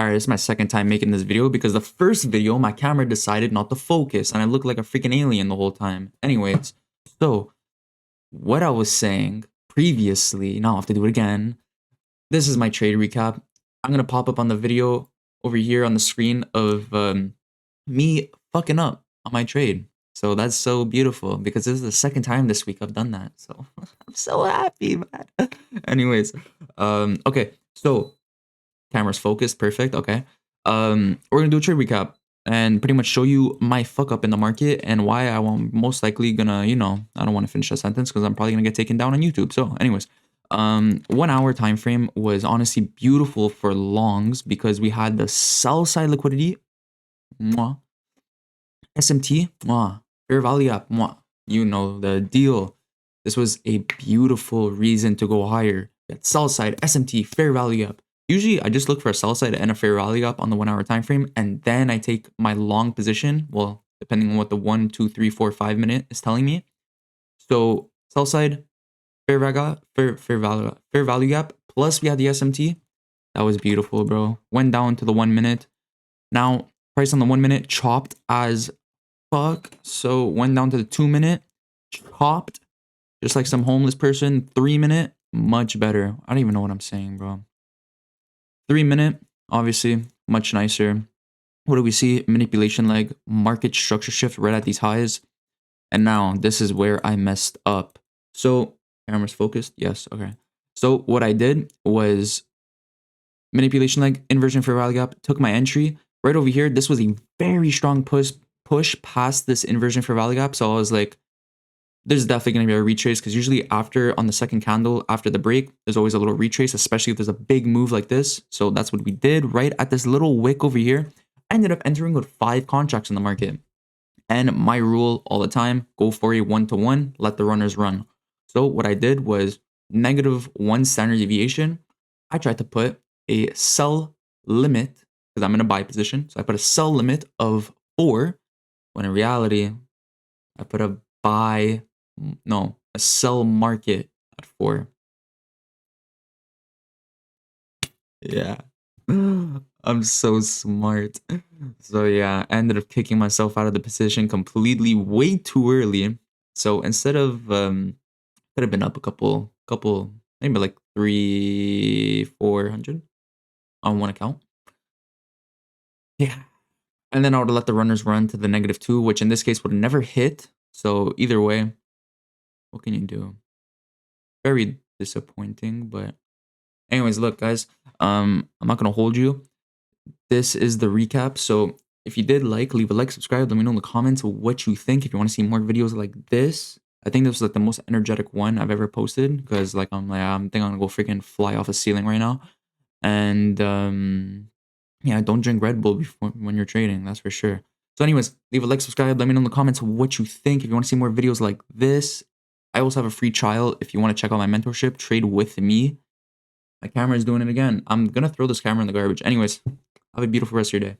Alright, this is my second time making this video because the first video, my camera decided not to focus and I looked like a freaking alien the whole time. Anyways, so what I was saying previously, now I'll have to do it again. This is my trade recap. I'm going to pop up on the video over here on the screen of me fucking up on my trade. So that's so beautiful because this is the second time this week I've done that. So I'm so happy, man. Anyways, okay, so camera's focused, perfect. Okay. We're gonna do a trade recap and pretty much show you my fuck up in the market and why I'm most likely gonna, I don't want to finish that sentence because I'm probably gonna get taken down on YouTube. So, anyways, 1 hour time frame was honestly beautiful for longs because we had the sell side liquidity, mwah, SMT, mwah, fair value up, mwah. You know the deal. This was a beautiful reason to go higher. That sell side, SMT, fair value up. Usually, I just look for a sell side and a fair value up on the 1 hour time frame, and then I take my long position. Well, depending on what the 1, 2, 3, 4, 5 minute is telling me. So sell side, fair value gap. Plus, we had the SMT. That was beautiful, bro. Went down to the 1 minute. Now, price on the 1 minute chopped as fuck. So went down to the 2 minute, chopped, just like some homeless person. 3 minute, much better. I don't even know what I'm saying, bro. 3 minute, obviously, much nicer. What do we see? Manipulation leg, market structure shift right at these highs. And now this is where I messed up. So camera's focused. Yes. Okay. So what I did was manipulation leg, inversion fair value gap, took my entry right over here. This was a very strong push past this inversion fair value gap. So I was like, there's definitely going to be a retrace because usually after on the second candle after the break, there's always a little retrace, especially if there's a big move like this. So that's what we did right at this little wick over here. I ended up entering with 5 contracts in the market. And my rule all the time, go for a 1-to-1, let the runners run. So what I did was -1 standard deviation. I tried to put a sell limit because I'm in a buy position. So I put a sell limit of 4 when in reality, I put a sell market at 4. Yeah. I'm so smart. So yeah, I ended up kicking myself out of the position completely way too early. So instead of could have been up a couple, maybe like 300-400 on one account. Yeah. And then I would have let the runners run to the -2, which in this case would have never hit. So either way, what can you do? Very disappointing, but anyways, look, guys, I'm not gonna hold you. This is the recap. So if you did leave a like, subscribe, let me know in the comments what you think. If you want to see more videos like this, I think this was like the most energetic one I've ever posted because I'm thinking I'm gonna go freaking fly off a ceiling right now. And yeah, don't drink Red Bull before when you're trading, that's for sure. So anyways, leave a like, subscribe, let me know in the comments what you think. If you want to see more videos like this, I also have a free trial if you want to check out my mentorship, trade with me. My camera is doing it again. I'm gonna throw this camera in the garbage. Anyways, have a beautiful rest of your day.